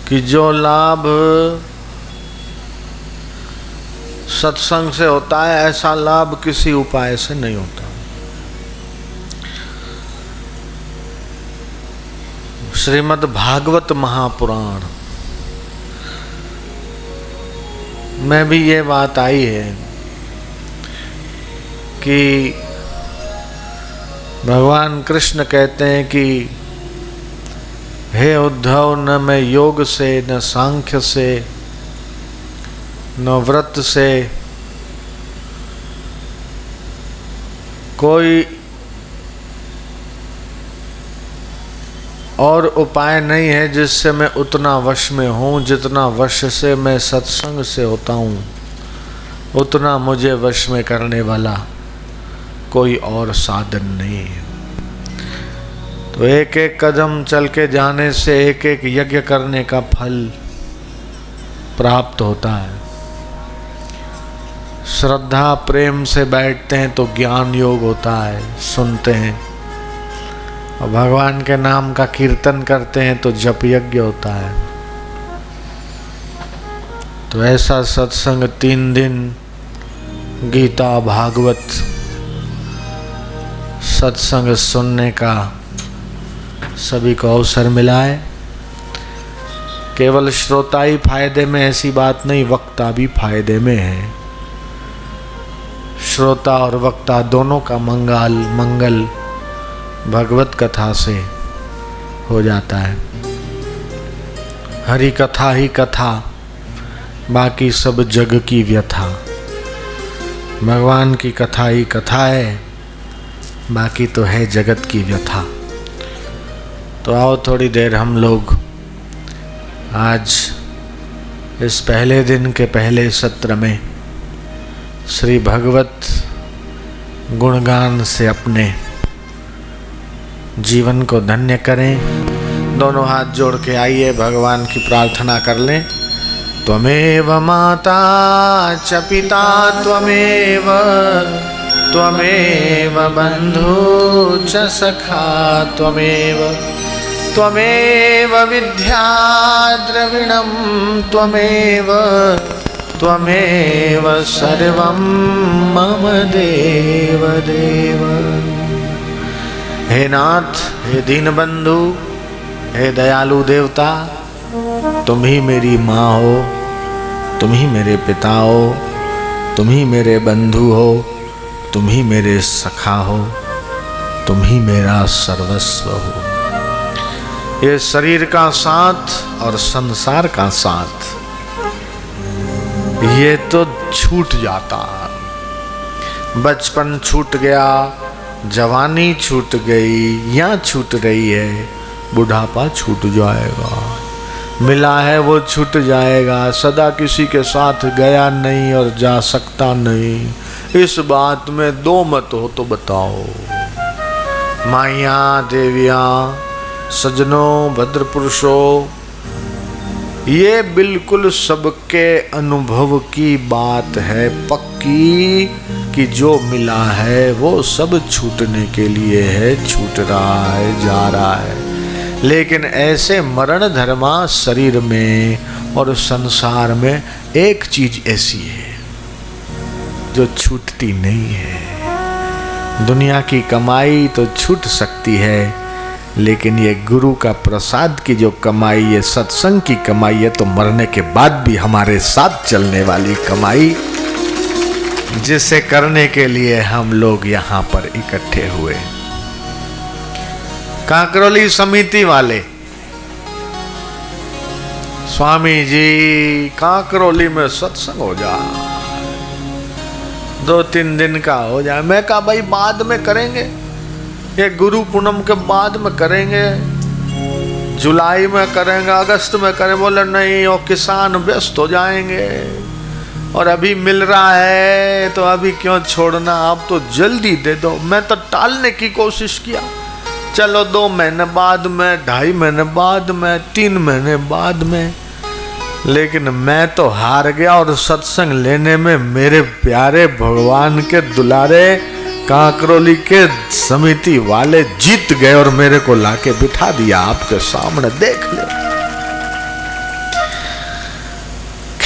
कि जो लाभ सत्संग से होता है ऐसा लाभ किसी उपाय से नहीं होता। श्रीमद् भागवत महापुराण में भी ये बात आई है कि भगवान कृष्ण कहते हैं कि हे उद्धव, न मैं योग से, न सांख्य से, न व्रत से कोई और उपाय नहीं है जिससे मैं उतना वश में हूँ जितना वश से मैं सत्संग से होता हूँ, उतना मुझे वश में करने वाला कोई और साधन नहीं है। तो एक एक कदम चल के जाने से एक एक यज्ञ करने का फल प्राप्त होता है। श्रद्धा प्रेम से बैठते हैं तो ज्ञान योग होता है, सुनते हैं, और भगवान के नाम का कीर्तन करते हैं तो जप यज्ञ होता है। तो ऐसा सत्संग 3 दिन गीता भागवत सत्संग सुनने का सभी को अवसर मिला है। केवल श्रोता ही फायदे में ऐसी बात नहीं, वक्ता भी फायदे में है। श्रोता और वक्ता दोनों का मंगल भगवत कथा से हो जाता है। हरि कथा ही कथा, बाकी सब जग की व्यथा। भगवान की कथा ही कथा है, बाकी तो है जगत की व्यथा। तो आओ थोड़ी देर हम लोग आज इस पहले दिन के पहले सत्र में श्री भगवत गुणगान से अपने जीवन को धन्य करें। दोनों हाथ जोड़ के आइए भगवान की प्रार्थना कर लें। त्वमेव माता च पिता त्वमेव, त्वमेव बंधु च सखा त्वमेव, त्वमेव विद्या द्रविणं त्वमेव, त्वमेव सर्वं मम देव देव। हे नाथ, हे दीन बंधु, हे दयालु देवता, तुम ही मेरी माँ हो, तुम ही मेरे पिता हो, तुम ही मेरे बंधु हो, तुम ही मेरे सखा हो, तुम ही मेरा सर्वस्व हो। ये शरीर का साथ और संसार का साथ ये तो छूट जाता। बचपन छूट गया, जवानी छूट गई या छूट रही है, बुढ़ापा छूट जाएगा। मिला है वो छूट जाएगा, सदा किसी के साथ गया नहीं और जा सकता नहीं। इस बात में दो मत हो तो बताओ। माइया देविया, सजनों, भद्र पुरुषों, ये बिल्कुल सबके अनुभव की बात है पक्की कि जो मिला है वो सब छूटने के लिए है, छूट रहा है, जा रहा है। लेकिन ऐसे मरण धर्मा शरीर में और संसार में एक चीज ऐसी है जो छूटती नहीं है। दुनिया की कमाई तो छूट सकती है, लेकिन ये गुरु का प्रसाद की जो कमाई, ये सत्संग की कमाई है, तो मरने के बाद भी हमारे साथ चलने वाली कमाई, जिसे करने के लिए हम लोग यहाँ पर इकट्ठे हुए। काकरोली समिति वाले स्वामी जी, काकरोली में सत्संग हो जाए, 2-3 दिन का हो जाए। मैं कहा भाई बाद में करेंगे, ये गुरु पूनम के बाद में करेंगे, जुलाई में करेंगे, अगस्त में करें। बोले नहीं, वो किसान व्यस्त हो जाएंगे और अभी मिल रहा है तो अभी क्यों छोड़ना, आप तो जल्दी दे दो। मैं तो टालने की कोशिश किया, चलो 2 महीने बाद में, 2.5 महीने बाद में, 3 महीने बाद में, लेकिन मैं तो हार गया। और सत्संग लेने में मेरे प्यारे भगवान के दुलारे काकरोली के समिति वाले जीत गए और मेरे को लाके बिठा दिया आपके सामने। देख ले,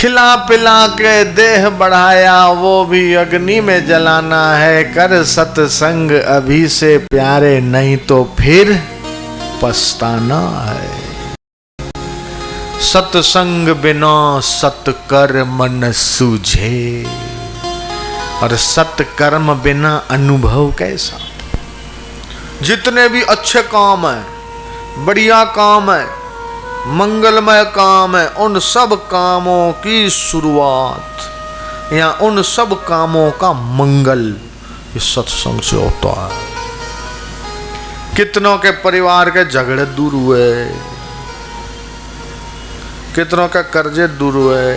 खिला पिला के देह बढ़ाया वो भी अग्नि में जलाना है। कर सत्संग अभी से प्यारे, नहीं तो फिर पछताना है। सत्संग बिना सत्कर्म न सूझे, और सत्कर्म बिना अनुभव कैसा। जितने भी अच्छे काम है, बढ़िया काम है, मंगलमय काम है, उन सब कामों की शुरुआत या उन सब कामों का मंगल इस सत्संग से होता है। कितनों के परिवार के झगड़े दूर हुए, कितनों के कर्जे दूर हुए।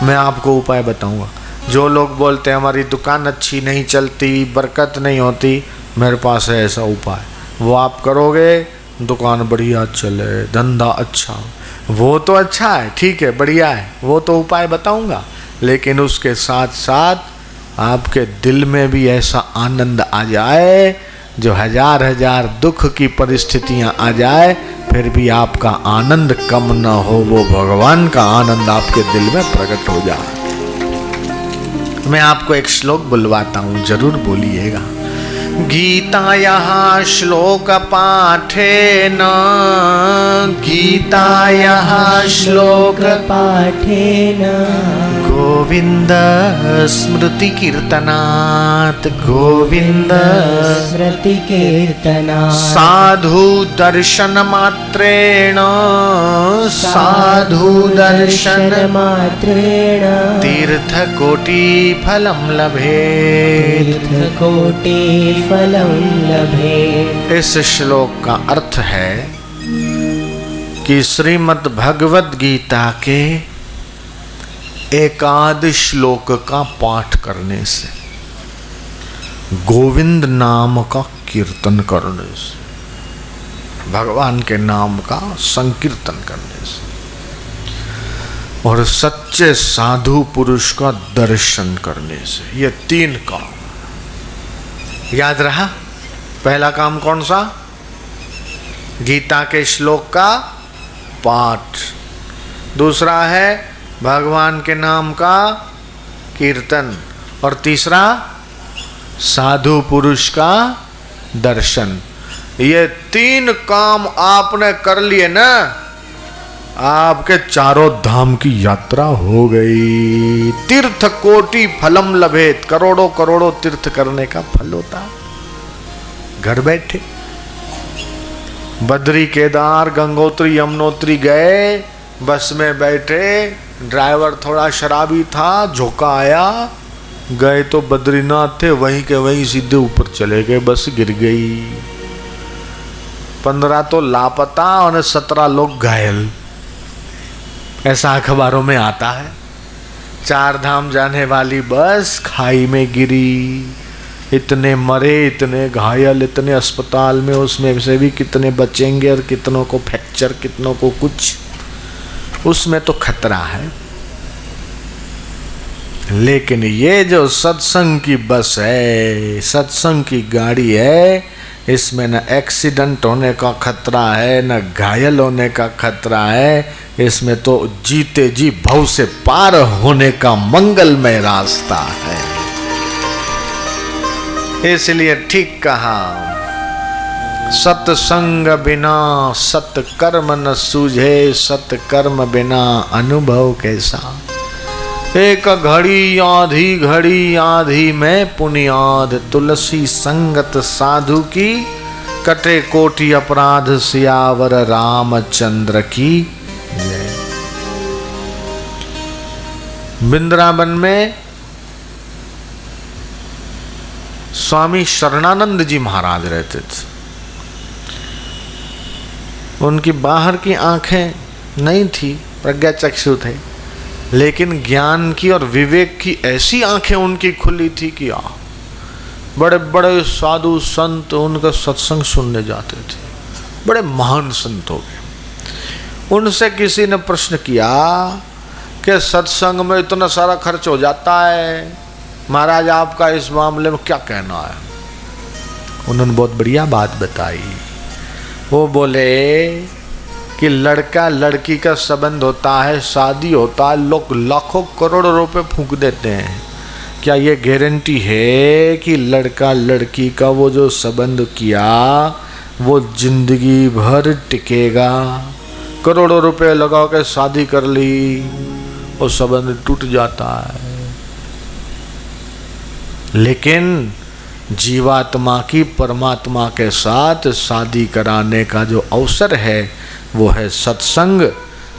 मैं आपको उपाय बताऊंगा। जो लोग बोलते हैं हमारी दुकान अच्छी नहीं चलती, बरकत नहीं होती, मेरे पास है ऐसा उपाय। वो आप करोगे, दुकान बढ़िया चले, धंधा अच्छा। वो तो अच्छा है, ठीक है, बढ़िया है, वो तो उपाय बताऊंगा। लेकिन उसके साथ साथ आपके दिल में भी ऐसा आनंद आ जाए, जो हजार हजार दुख की परिस्थितियां आ जाए, फिर भी आपका आनंद कम न हो, वो भगवान का आनंद आपके दिल में प्रकट हो जाए। मैं आपको एक श्लोक बुलवाता हूं, जरूर बोलिएगा। गीतायाः श्लोक पाठेन, गीतायाः श्लोक पाठेन, गोविंद स्मृति कीर्तनात्, गोविंद स्मृति कीर्तनात्, साधु दर्शन मात्रेण, साधु दर्शन मात्रेण, तीर्थ कोटि फलम लभेत्, तीर्थ कोटि फलम लभेत्। इस श्लोक का अर्थ है कि श्रीमद् भगवत गीता के एकाद श्लोक का पाठ करने से, गोविंद नाम का कीर्तन करने से, भगवान के नाम का संकीर्तन करने से, और सच्चे साधु पुरुष का दर्शन करने से, ये तीन काम। याद रहा? पहला काम कौन सा? गीता के श्लोक का पाठ। दूसरा है भगवान के नाम का कीर्तन, और तीसरा साधु पुरुष का दर्शन। ये तीन काम आपने कर लिए ना, आपके चारों धाम की यात्रा हो गई। तीर्थ कोटि फलम लभेत, करोड़ों करोड़ों तीर्थ करने का फल होता है घर बैठे। बद्री, केदार, गंगोत्री, यमुनोत्री गए, बस में बैठे, ड्राइवर थोड़ा शराबी था, झोंका आया, गए तो बद्रीनाथ थे, वहीं के वहीं सीधे ऊपर चले गए, बस गिर गई। 15 तो लापता और 17 लोग घायल, ऐसा अखबारों में आता है। 4 धाम जाने वाली बस खाई में गिरी, इतने मरे, इतने घायल, इतने अस्पताल में, उसमें से भी कितने बचेंगे और कितनों को फ्रैक्चर, कितनों को कुछ, उसमें तो खतरा है। लेकिन ये जो सत्संग की बस है, सत्संग की गाड़ी है, इसमें न एक्सीडेंट होने का खतरा है, न घायल होने का खतरा है। इसमें तो जीते जी भव से पार होने का मंगलमय रास्ता है। इसलिए ठीक कहा, सत्संग बिना सत्कर्म न सूझे, सत्कर्म बिना अनुभव कैसा। एक घड़ी आधी में पुनियाद, तुलसी संगत साधु की, कटे कोटि अपराध सियावर रामचंद्र की जय। वृंदावन में स्वामी शरणानंद जी महाराज रहते थे। उनकी बाहर की आंखें नहीं थी, प्रज्ञा चक्षु थे, लेकिन ज्ञान की और विवेक की ऐसी आंखें उनकी खुली थी कि बड़े बड़े साधु संत उनका सत्संग सुनने जाते थे। बड़े महान संत हो गए। उनसे किसी ने प्रश्न किया कि सत्संग में इतना सारा खर्च हो जाता है, महाराज आपका इस मामले में क्या कहना है? उन्होंने बहुत बढ़िया बात बताई। वो बोले कि लड़का लड़की का संबंध होता है, शादी होता है, लोग लाखों करोड़ों रुपए फूंक देते हैं। क्या ये गारंटी है कि लड़का लड़की का वो जो संबंध किया वो जिंदगी भर टिकेगा? करोड़ों रुपए लगा के शादी कर ली और संबंध टूट जाता है। लेकिन जीवात्मा की परमात्मा के साथ शादी कराने का जो अवसर है वो है सत्संग।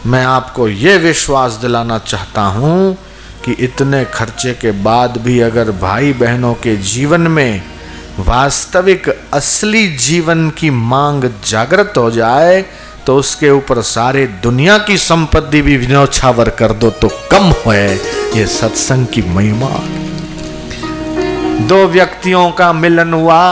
मैं आपको ये विश्वास दिलाना चाहता हूँ कि इतने खर्चे के बाद भी अगर भाई बहनों के जीवन में वास्तविक असली जीवन की मांग जागृत हो जाए तो उसके ऊपर सारे दुनिया की संपत्ति भी न्यौछावर कर दो तो कम है ये सत्संग की महिमा। दो व्यक्तियों का मिलन हुआ,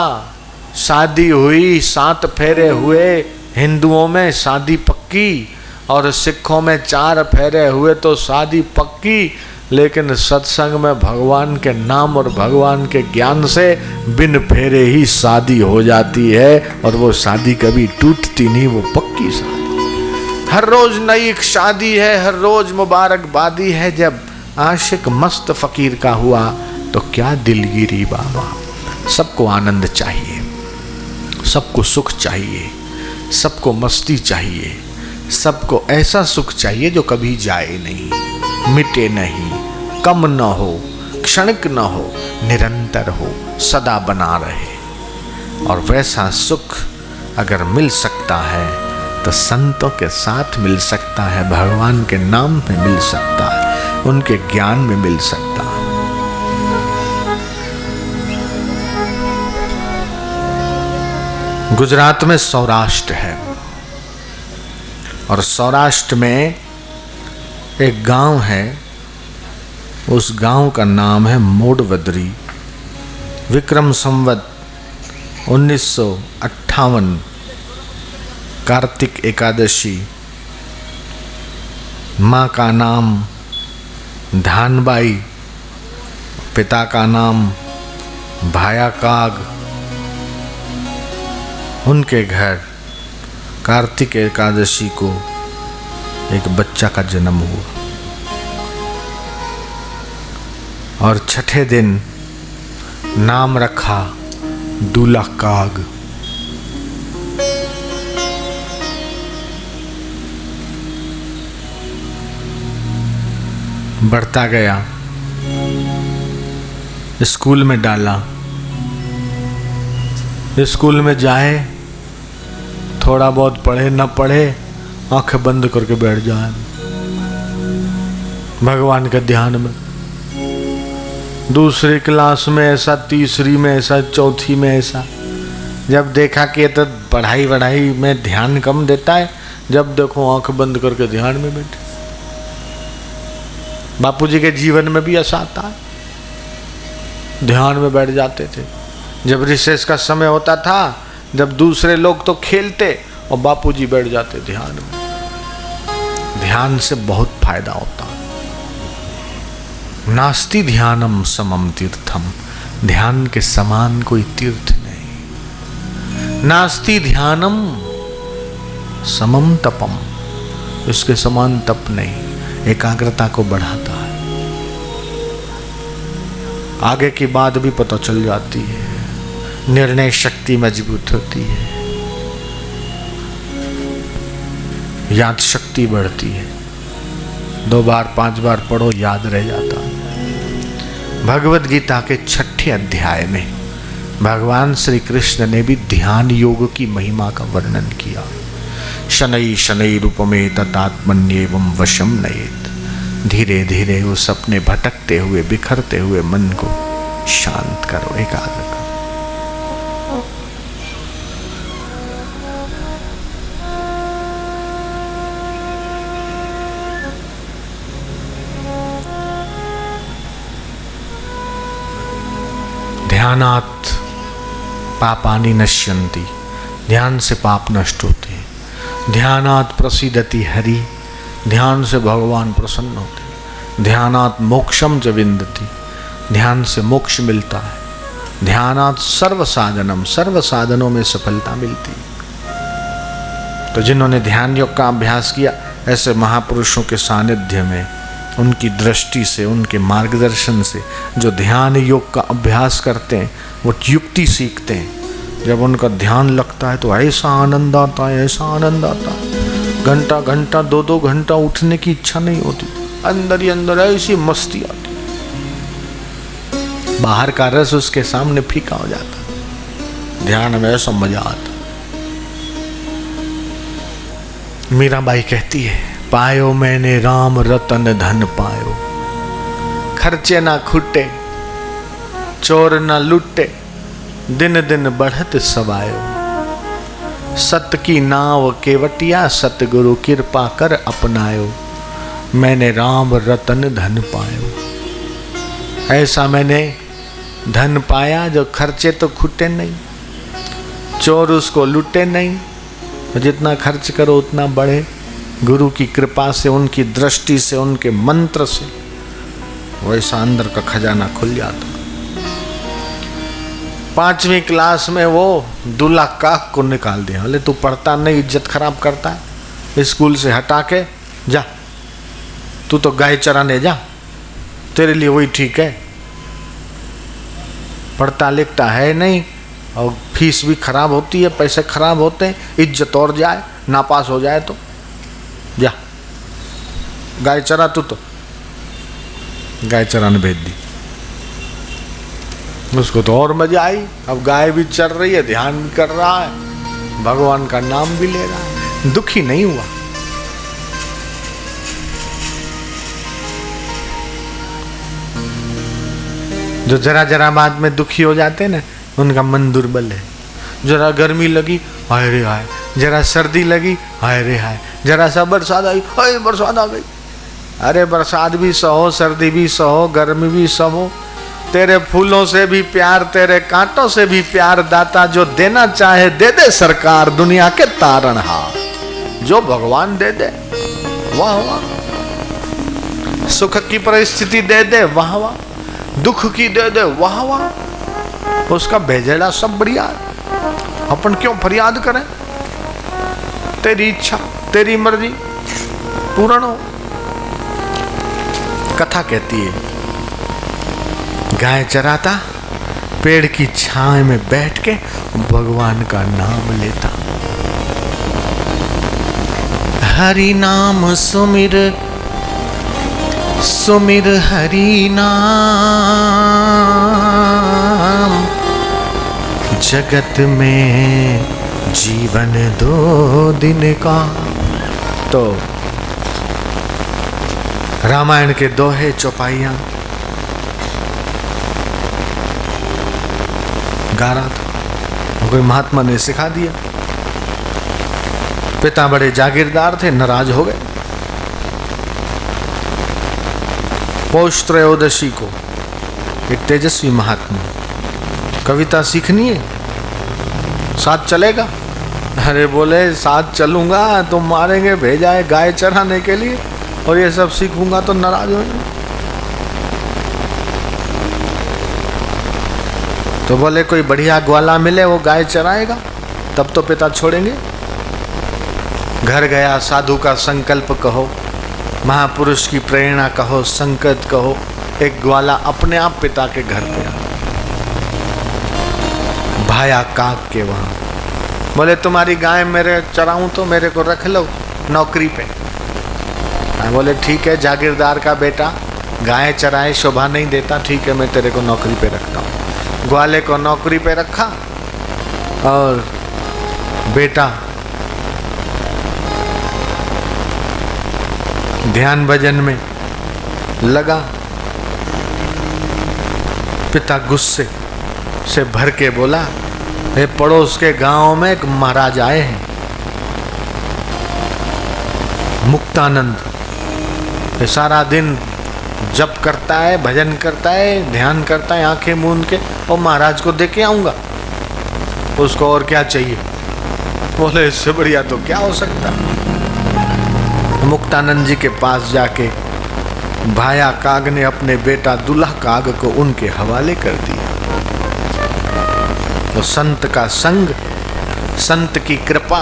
शादी हुई, 7 फेरे हुए। हिंदुओं में शादी पक्की और सिखों में 4 फेरे हुए तो शादी पक्की। लेकिन सत्संग में भगवान के नाम और भगवान के ज्ञान से बिन फेरे ही शादी हो जाती है और वो शादी कभी टूटती नहीं, वो पक्की शादी। हर रोज नई शादी है, हर रोज मुबारकबादी है। जब आशिक मस्त फकीर का हुआ तो क्या दिलगिरी बाबा। सबको आनंद चाहिए, सबको सुख चाहिए, सबको मस्ती चाहिए, सबको ऐसा सुख चाहिए जो कभी जाए नहीं, मिटे नहीं, कम न हो, क्षणिक न हो, निरंतर हो, सदा बना रहे। और वैसा सुख अगर मिल सकता है तो संतों के साथ मिल सकता है, भगवान के नाम में मिल सकता है, उनके ज्ञान में मिल सकता है। गुजरात में सौराष्ट्र है और सौराष्ट्र में एक गांव है, उस गांव का नाम है मोडवदरी। विक्रम संवत 1958 कार्तिक एकादशी, माँ का नाम धानबाई, पिता का नाम भाया काग। उनके घर कार्तिक एकादशी को एक बच्चा का जन्म हुआ और छठे दिन नाम रखा दूल्हा काग। बढ़ता गया, स्कूल में डाला। स्कूल में जाए, थोड़ा बहुत पढ़े न पढ़े, आंखें बंद करके बैठ जाए भगवान के ध्यान में। दूसरी क्लास में ऐसा, तीसरी में ऐसा, चौथी में ऐसा। जब देखा कि ये तो पढ़ाई में ध्यान कम देता है, जब देखो आंख बंद करके ध्यान में बैठे। बापूजी के जीवन में भी ऐसा आता है, ध्यान में बैठ जाते थे। जब रिसेस का समय होता था, जब दूसरे लोग तो खेलते और बापूजी बैठ जाते ध्यान में। ध्यान से बहुत फायदा होता है। नास्ति ध्यानम समम तीर्थम, ध्यान के समान कोई तीर्थ नहीं। नास्ति ध्यानम समम तपम, इसके समान तप नहीं। एकाग्रता को बढ़ाता है। आगे की बात भी पता चल जाती है, निर्णय शक्ति मजबूत होती है, याद शक्ति बढ़ती है। 2 बार 5 बार पढ़ो, याद रह जाता है। भगवद गीता के 6ठे अध्याय में भगवान श्री कृष्ण ने भी ध्यान योग की महिमा का वर्णन किया। शनै शनै रूपमे ततात्मन्येवं वशम नयेत। धीरे धीरे उस अपने भटकते हुए, बिखरते हुए मन को शांत करो, एकाग्र करो। ध्यानात् पापानि नश्यन्ति, ध्यान से पाप नष्ट होते हैं। ध्यानात् प्रसीदति हरि, ध्यान से भगवान प्रसन्न होते हैं। ध्यानात् मोक्षम च विन्दति, ध्यान से मोक्ष मिलता है। ध्यानात् सर्व साधनम, सर्व साधनों में सफलता मिलती है। तो जिन्होंने ध्यान योग का अभ्यास किया, ऐसे महापुरुषों के सानिध्य में, उनकी दृष्टि से, उनके मार्गदर्शन से जो ध्यान योग का अभ्यास करते हैं वो युक्ति सीखते हैं। जब उनका ध्यान लगता है तो ऐसा आनंद आता है, ऐसा आनंद आता है, घंटा घंटा 2-2 घंटा उठने की इच्छा नहीं होती, अंदर ही अंदर ऐसी मस्ती आती, बाहर का रस उसके सामने फीका हो जाता, ध्यान में ऐसा मजा आता। मीराबाई कहती है, पायो मैंने राम रतन धन पायो, खर्चे ना खुटे चोर ना लुटे, दिन दिन बढ़त सवायो, सत की नाव केवटिया सतगुरु कृपा कर अपनायो, मैंने राम रतन धन पायो। ऐसा मैंने धन पाया जो खर्चे तो खुटे नहीं, चोर उसको लुटे नहीं, जितना खर्च करो उतना बढ़े, गुरु की कृपा से, उनकी दृष्टि से, उनके मंत्र से वैसा अंदर का खजाना खुल जाता। 5वीं क्लास में वो दूल्हा काक को निकाल दिया, बोले तू पढ़ता नहीं, इज्जत खराब करता है, स्कूल से हटा के जा, तू तो गाय चराने जा, तेरे लिए वही ठीक है, पढ़ता लिखता है नहीं और फीस भी खराब होती है, पैसे खराब होते हैं, इज्जत और जाए, नापास हो जाए तो जा गाय चरा, तू तो गाय चराने भेज दी। उसको तो और मजा आई, अब गाय भी चर रही है, ध्यान भी कर रहा है, भगवान का नाम भी ले रहा है, दुखी नहीं हुआ। जो जरा जरा बात में दुखी हो जाते हैं ना, उनका मन दुर्बल है। जरा गर्मी लगी, हाय रे हाय, जरा सर्दी लगी, हाय रे हाय, जरा सा बरसात आई, हाय बरसात आ गई। अरे बरसात भी सहो, सर्दी भी सहो, गर्मी भी सहो, तेरे फूलों से भी प्यार, तेरे कांटों से भी प्यार दाता, जो देना चाहे दे दे सरकार, दुनिया के तारणहार, जो भगवान दे दे वाह वाह, सुख की परिस्थिति दे दे वाह वाह, दुख की दे दे वाह वाह, उसका भेजेड़ा सब बढ़िया है, अपन क्यों फरियाद करें, तेरी इच्छा तेरी मर्जी पूर्ण हो। कथा कहती है, गाय चराता, पेड़ की छांव में बैठ के भगवान का नाम लेता, हरि नाम सुमिर सुमिर हरि नाम, जगत में जीवन 2 दिन का। तो रामायण के दोहे चौपाइयां गा रहा था, कोई महात्मा ने सिखा दिया। पिता बड़े जागीरदार थे, नाराज हो गए। पौष त्रयोदशी को एक तेजस्वी महात्मा, कविता सीखनी है, साथ चलेगा? अरे बोले साथ चलूंगा तो मारेंगे, भेजा है गाय चराने के लिए और ये सब सीखूंगा तो नाराज हो जाए। तो बोले कोई बढ़िया ग्वाला मिले, वो गाय चराएगा, तब तो पिता छोड़ेंगे। घर गया, साधु का संकल्प कहो, महापुरुष की प्रेरणा कहो, संकल्प कहो, एक ग्वाला अपने आप पिता के घर पे आ, भाया काक के वहां। बोले तुम्हारी गाय मेरे चराऊं तो मेरे को रख लो नौकरी पे। बोले ठीक है, जागीरदार का बेटा गाय चराए शोभा नहीं देता, ठीक है मैं तेरे को नौकरी पे रखता हूँ। ग्वाले को नौकरी पे रखा और बेटा ध्यान भजन में लगा। पिता गुस्से से भर के बोला, हे पड़ोस के गांव में एक महाराज आए हैं, मुक्तानंद, ये सारा दिन जप करता है, भजन करता है, ध्यान करता है आंखें मूंद के, और महाराज को देके आऊंगा, उसको और क्या चाहिए? बोले इससे बढ़िया तो क्या हो सकता। मुक्तानंद जी के पास जाके भाया काग ने अपने बेटा दूल्हा काग को उनके हवाले कर दिया। तो संत का संग, संत की कृपा,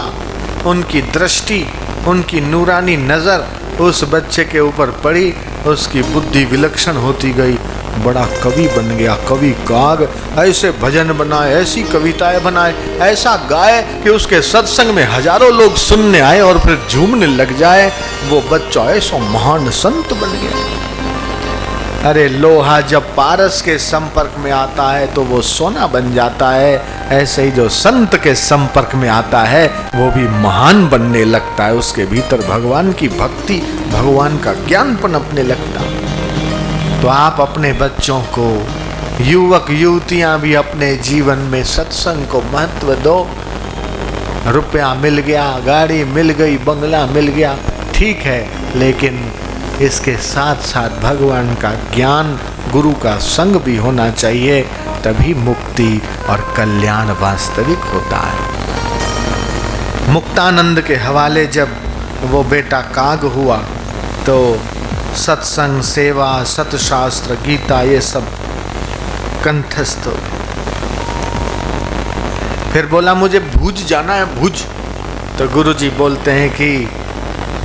उनकी दृष्टि, उनकी नूरानी नज़र उस बच्चे के ऊपर पड़ी, उसकी बुद्धि विलक्षण होती गई, बड़ा कवि बन गया, कवि काग। ऐसे भजन बनाए, ऐसी कविताएं बनाए, ऐसा गाए कि उसके सत्संग में हजारों लोग सुनने आए और फिर झूमने लग जाए। वो बच्चा ऐसा महान संत बन गया। अरे लोहा जब पारस के संपर्क में आता है तो वो सोना बन जाता है, ऐसे ही जो संत के संपर्क में आता है वो भी महान बनने लगता है। उसके भीतर भगवान की भक्ति, भगवान का ज्ञान पनपने लगता है। तो आप अपने बच्चों को, युवक युवतियां भी अपने जीवन में सत्संग को महत्व दो। रुपया मिल गया, गाड़ी मिल गई, बंगला मिल गया, ठीक है, लेकिन इसके साथ साथ भगवान का ज्ञान, गुरु का संग भी होना चाहिए, तभी मुक्ति और कल्याण वास्तविक होता है। मुक्तानंद के हवाले जब वो बेटा काग हुआ तो सत्संग, सेवा, सतशास्त्र, गीता, ये सब कंठस्थ हो। फिर बोला मुझे भुज जाना है, भुज। तो गुरुजी बोलते हैं कि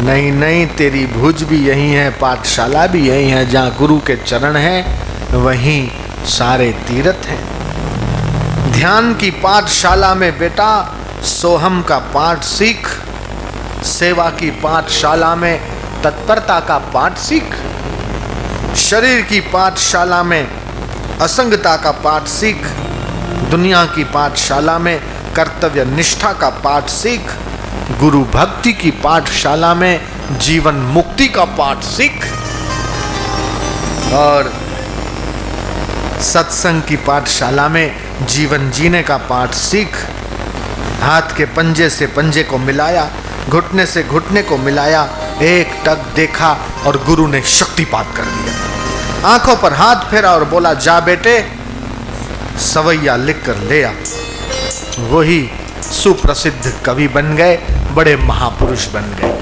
नहीं नहीं, तेरी भुज भी यही है, पाठशाला भी यही है, जहाँ गुरु के चरण हैं वहीं सारे तीर्थ हैं। ध्यान की पाठशाला में बेटा सोहम का पाठ सीख, सेवा की पाठशाला में तत्परता का पाठ सीख, शरीर की पाठशाला में असंगता का पाठ सीख, दुनिया की पाठशाला में कर्तव्य निष्ठा का पाठ सीख, गुरु भक्ति की पाठशाला में जीवन मुक्ति का पाठ सीख, और सत्संग की पाठशाला में जीवन जीने का पाठ सीख। हाथ के पंजे से पंजे को मिलाया, घुटने से घुटने को मिलाया, एक टक देखा और गुरु ने शक्तिपात कर दिया। आंखों पर हाथ फेरा और बोला जा बेटे, सवैया लिख कर ले आ। वही सुप्रसिद्ध कवि बन गए, बड़े महापुरुष बन गए।